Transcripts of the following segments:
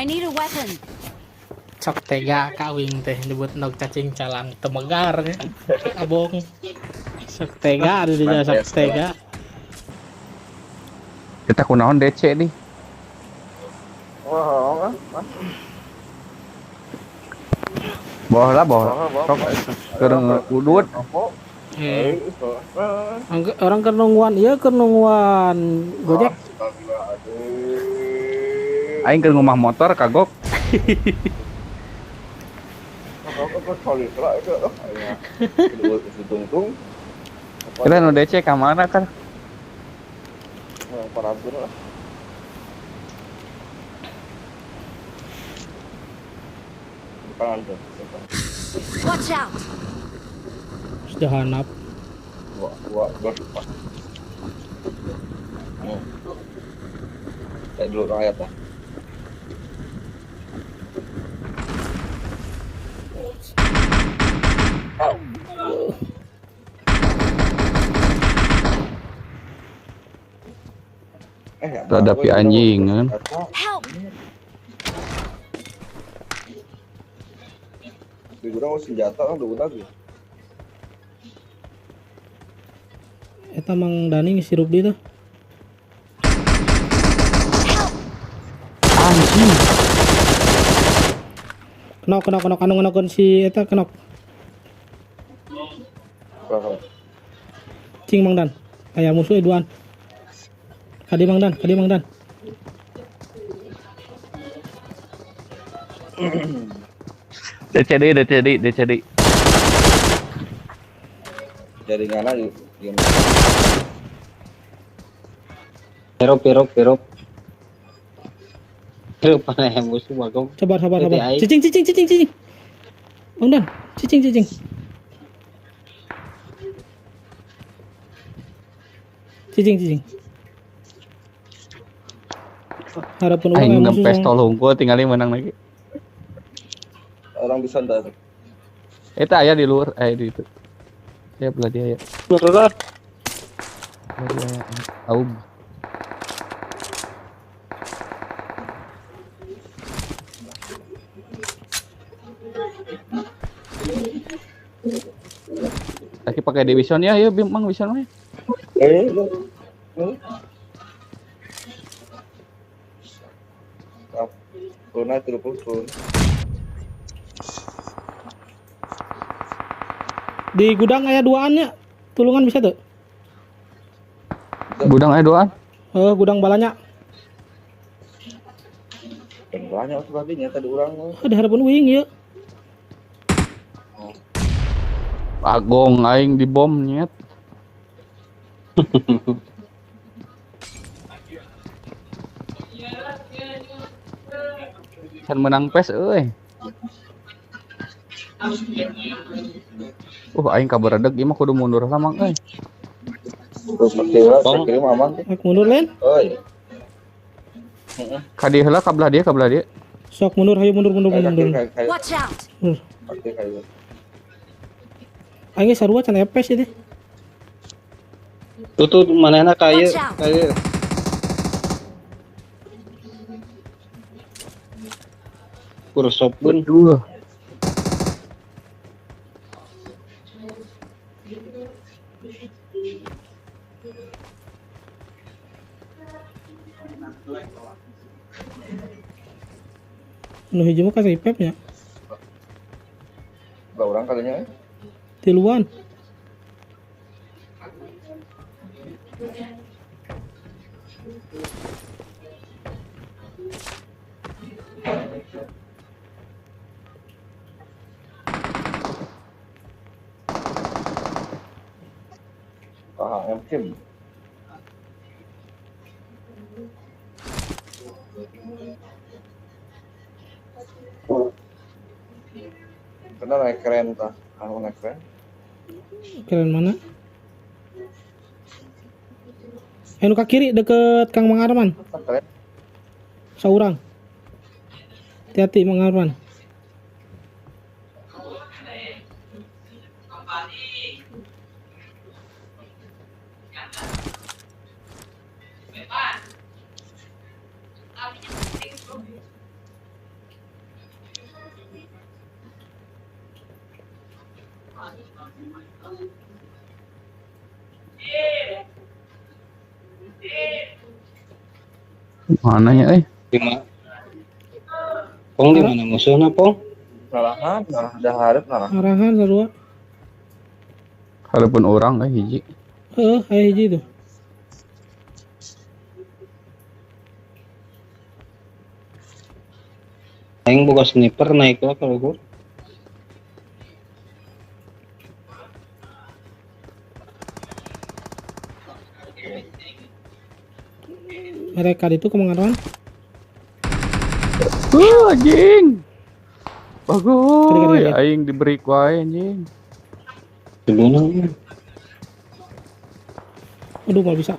I need a weapon. Sok tega kawing teh nyebut nog cacing calang temegar ya. Abong. Sok tega ada dia sok tega. Kita kunaon DC nih. Wah, Bawah lah bawah. Sok keur udut. Orang keur nungguan ieu keur nungguan Gojek. Aing keur ngomah motor kagok. Kita nu DC ka mana kan? Watch out. Sudah hanap. Kayak dulu rakyat lah. Hadapi anjing kan. Help. Di gudang senjata kan udah lagi. Eta Mang Dani ngisirup di tuh. Anjing. Kenok anu ngenokeun si eta kenok. Cing Mang Dan. Aya musuh duaan. Kadi Mang Dan. DCD. Jaringan aja. Perop. Perop mana yang musuh bagong. Sabar. Ai. Cicing. Mang Dan, cicing. Cicing. Harapun uang Aing yang ngempes musuh. tol hungkul tinggalin menang lagi. Orang bisa ntar. Eta aya di luar, di itu. Ya belah dia ya. Berat. Aum. Lagi pakai division ya, Mang vision mah. Corona turun. Di gudang aya duaannya. Tulungan bisa tuh. Gudang aya doan. Gudang balanya. Banyak sebagainya tadi orang. Ada harapan wing ya. Agong aing di bom nyet. Can menang pes euy. Aing kabaredeg ieu mah kudu mundur samang euy. Terus saya kirim aman. Sok mundur Len. Oi. Ka dieu heula ka belah dia. Sok mundur, hayu mundur. Watch out. Aing sarua can epes ya deh. Tutup manehna kayu. Watch out. Kurusop pun. Aduh. Nu hiji mah kasih ipepnya. Berapa orang kalinya? Tiluan. KHM Kim. Karena naik keren tah, naik keren. Keren mana? Nu ka kiri deket Kang Mang Arman. Keren. Saurang. Hati-hati Mang Arman. Mana ya Di mana? Pong di mana musuhnya, Pong? Ngalahan, dah harap ngalah. Arahan sarua. Harapan orang hiji. Aya hiji tuh. Aing boga sniper naik lah kalau gua. Mereka itu kemengaruan. Anjing. Bagus. Kali-kali. Aing diberi kuai anjing. Gimana? Aduh, nggak bisa.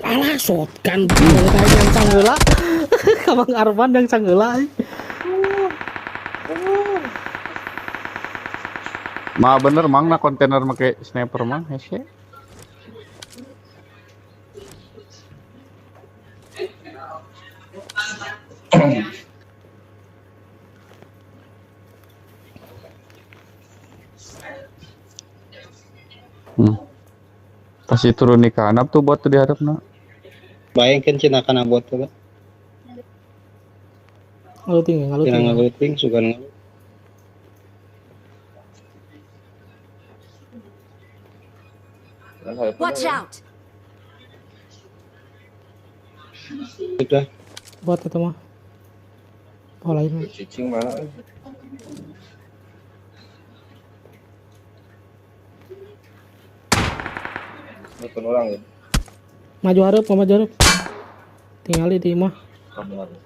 Alah, shotgun. Kayak yang canggela. Kamang Arman yang canggela. Ma bener mang na kontainer make sniper mang hese. Pasti turun di kanap tuh buat di hadapna. Bayangkan cina kana buat tuh. Ngaluting, Cina ngaluting. ngaluting sugan ngaluting. Dan harap Watch out! Sudah. Buat itu mah. Oh lain. cicing mana? Bukan orang ya. Maju harap, maju harap. Tinggali di mah. Kamu harus.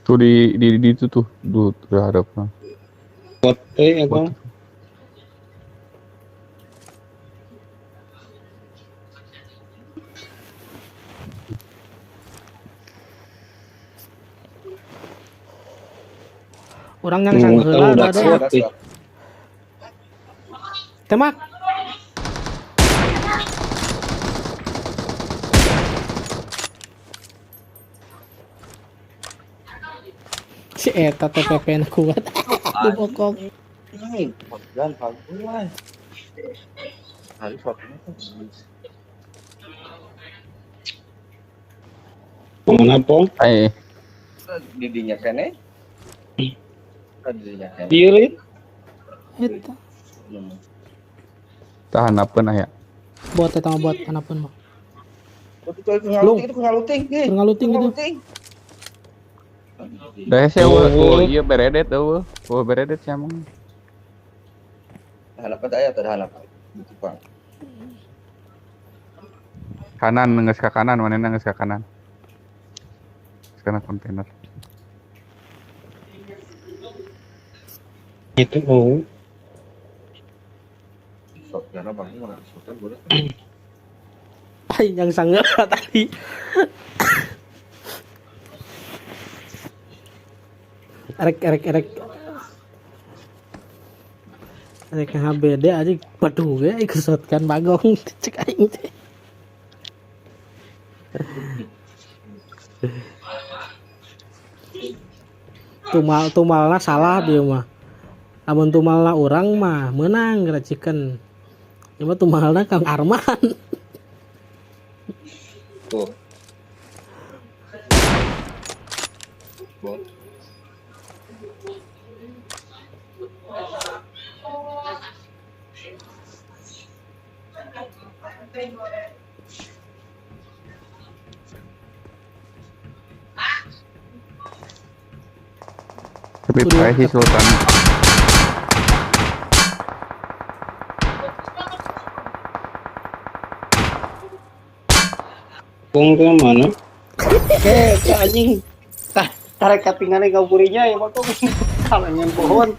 Tuh di itu tuh di hadapna. Buat aku. Orang yang canggela udah ada. siap. Tembak. Si eta TPP na kuat. Dibokong. Dan paguan. Hari fotonya kan. Mana Pong? Ai Didinya kene. Didinya kene. Diri. Eta. tahan apa ya? Buat eta mah buat anapun mah. Ngaluting itu ngaluting. Ngaluting gitu. Dah hese oh iya beredet eueuh. Oh beredet sih emang. Hanap aya teh hanap. Tukang. Kanan ngeus ka kanan, manehna ngeus ka kanan. Sekarang kontainer. Itu oh. Shotgun apa mana? Shotgun boleh. Ay, yang sanggel tadi. Erek. Erek HBD aja waduh ya ikut shotgun bagong cek aing teh. Tumalna salah dia mah. Amun tumalna urang mah menang geracikeun. Cuma tumalna Kang Arman. Tuh. Bot. Tapi pakai si Sultan. Pong ke mana? Anjing. Tarik katingannya kau purinya ya, Pak. Kalau yang pohon.